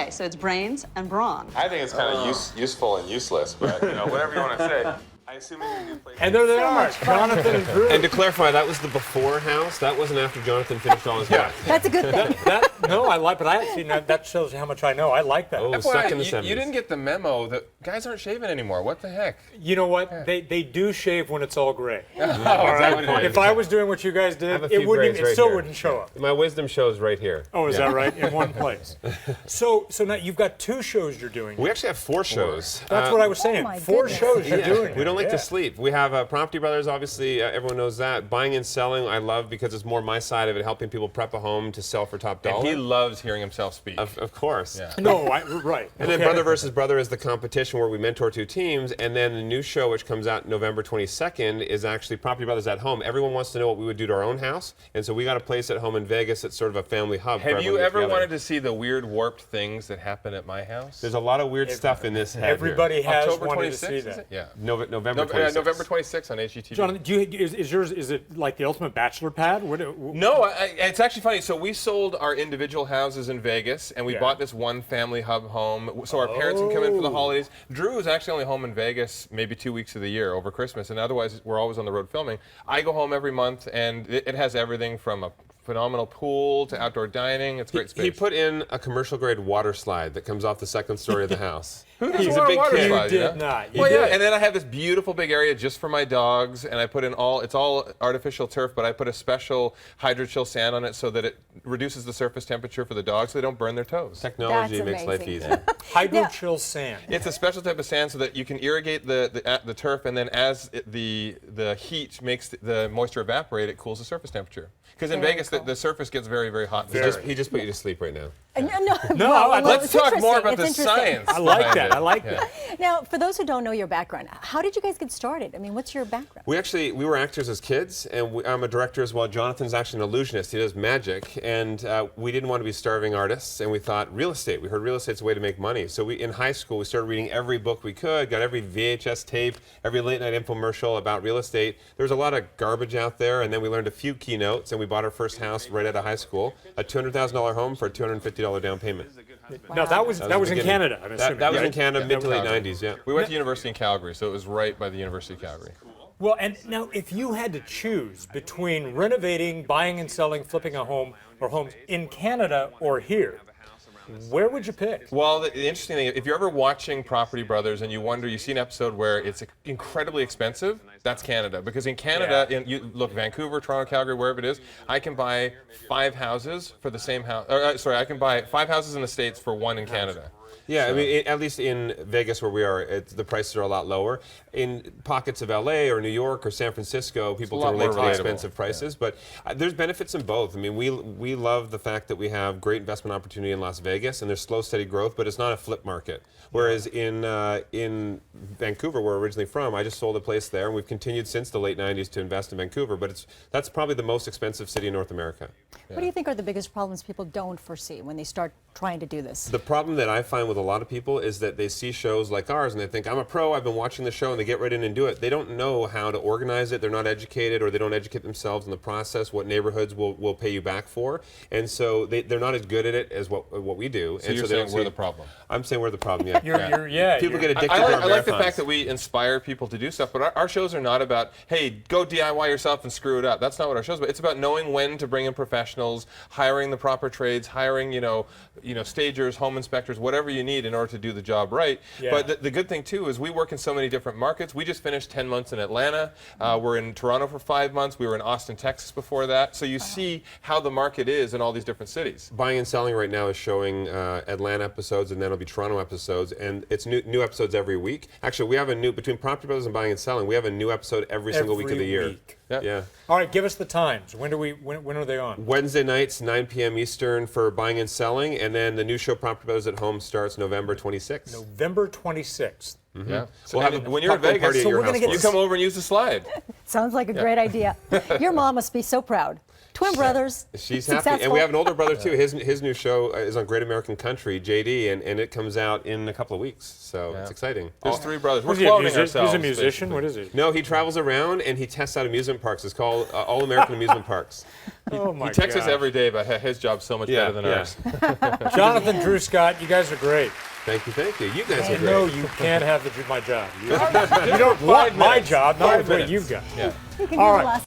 Okay, so it's brains and brawn. I think it's kind of useful and useless, but whatever you want to say. I assume it's a new place. And there they are, Jonathan and Drew. And to clarify, that was the before house. That wasn't after Jonathan finished all his work. That's a good thing. No, I like, but I actually that shows you how much I know. I like that. Oh, stuck in the 70s. You didn't get the memo that guys aren't shaving anymore. What the heck? You know what? They do shave when it's all gray. All right. If I was doing what you guys did, have a few it wouldn't. grays It right still here. wouldn't show up. My wisdom shows right here. Oh, is that right? In one place. So now you've got 2 shows you're doing. We actually have 4 shows. That's what I was saying. my 4 goodness. shows you're doing. We don't like Yeah. to sleep. We have Property Brothers, obviously, everyone knows that. Buying and selling, I love because it's more my side of it, helping people prep a home to sell for top dollar. And he loves hearing himself speak. Of course. Yeah. No, right. And then Okay. Brother versus Brother is the competition where we mentor 2 teams. And then the new show, which comes out November 22nd, is actually Property Brothers at Home. Everyone wants to know what we would do to our own house. And so we got a place at home in Vegas that's sort of a family hub. for Have everyone you to get ever together. wanted to see the weird warped things that happen at my house? There's a lot of weird stuff in this head Everybody has October wanted 26th, to see is that. it? Yeah. November 26th. November 26th on HGTV. Jonathan, is yours? Is it like the ultimate bachelor pad? No, it's actually funny. So we sold our individual houses in Vegas, and we Yeah. bought this one family hub home, so our parents can come in for the holidays. Drew is actually only home in Vegas maybe 2 weeks of the year over Christmas, and otherwise we're always on the road filming. I go home every month, and it has everything from a phenomenal pool to outdoor dining. It's great space. He put in a commercial grade water slide that comes off the 2nd story of the house. He's a big kid. You did not. You Well, yeah, did. and then I have this beautiful big area just for my dogs, and I put in it's all artificial turf, but I put a special hydrochill sand on it so that it reduces the surface temperature for the dogs so they don't burn their toes. Technology That's makes life amazing. easy. Hydrochill sand. It's a special type of sand so that you can irrigate the turf, and then as the heat makes the moisture evaporate, it cools the surface temperature. Because in Very Vegas, cool. the surface gets very, very hot. He just put you to sleep right now. Let's talk more about the interesting. science. I like behind that. it. I like Yeah. that. Now, for those who don't know your background, how did you guys get started? I mean, what's your background? We were actors as kids, and I'm a director as well. Jonathan's actually an illusionist. He does magic, and we didn't want to be starving artists, and we thought real estate. We heard real estate's a way to make money. So in high school, we started reading every book we could, got every VHS tape, every late night infomercial about real estate. There was a lot of garbage out there, and then we learned a few keynotes, and we bought our first house right out of high school, a $200,000 home for a $250 down payment. Now that was in beginning. Canada. I'm assuming. That was right? in Canada, mid to late Calgary. 90s, yeah. We went to university in Calgary, so it was right by the University of Calgary. Well, and now if you had to choose between renovating, buying and selling, flipping a home or homes in Canada or here, where would you pick? Well, the interesting thing, if you're ever watching Property Brothers and you see an episode where it's incredibly expensive, that's Canada. Because in Canada, you look, Vancouver, Toronto, Calgary, wherever it is, I can buy 5 houses for the same house. I can buy 5 houses in the States for 1 in Canada. Yeah, I mean, at least in Vegas where we are, the prices are a lot lower. In pockets of LA or New York or San Francisco, people a lot can relate to more the relatable. expensive prices, but there's benefits in both. I mean, we love the fact that we have great investment opportunity in Las Vegas, and there's slow, steady growth, but it's not a flip market. Whereas in Vancouver, where we're originally from, I just sold a place there, and we've continued since the late 90s to invest in Vancouver, but that's probably the most expensive city in North America. What do you think are the biggest problems people don't foresee when they start trying to do this? The problem that I find with a lot of people is that they see shows like ours and they think, I'm a pro, I've been watching the show, and they get right in and do it. They don't know how to organize it, they're not educated, or they don't educate themselves in the process, what neighborhoods will pay you back for. And so they're not as good at it as what we do. So and you're so they saying don't we're see- the problem. I'm saying we're the problem, yeah. People get addicted I to our like the marathons. fact that we inspire people to do stuff, but our shows are not about, hey, go DIY yourself and screw it up. That's not what our show's about. It's about knowing when to bring in professionals, hiring the proper trades, hiring stagers, home inspectors, whatever you need in order to do the job right. Yeah. But the good thing too is we work in so many different markets. We just finished 10 months in Atlanta. We're in Toronto for 5 months. We were in Austin, Texas before that. So you see how the market is in all these different cities. Buying and Selling right now is showing Atlanta episodes, and then it'll be Toronto episodes, and it's new episodes every week. Actually, we have between Property Brothers and Buying and Selling, we have a new episode every single week of the year. Yeah. Yeah. All right, give us the times. When are they on? Wednesday nights, 9 p.m. Eastern for Buying and Selling, and then the new show Property Brothers at Home starts November 26th. November 26th. Yeah. So We'll have a when you're in popcorn Vegas, party at So your we're gonna house get for you us. come over and use the slide. Sounds like a great idea. Your mom must be so proud. Twin brothers. She's successful. happy, and we have an older brother too. His new show is on Great American Country, JD, and it comes out in a couple of weeks. So it's exciting. There's 3 brothers. We're Was he a cloning musician? ourselves. He's a musician. basically. What is he? No, he travels around and he tests out amusement parks. It's called All American Amusement Parks. Oh my He texts us gosh. every day about how his job's so much better than ours. Jonathan, Drew, Scott, you guys are great. Thank you, thank you. You guys are No, great. you can't have my job. You don't want my job, not with what you've got. Yeah. You can All do right. the last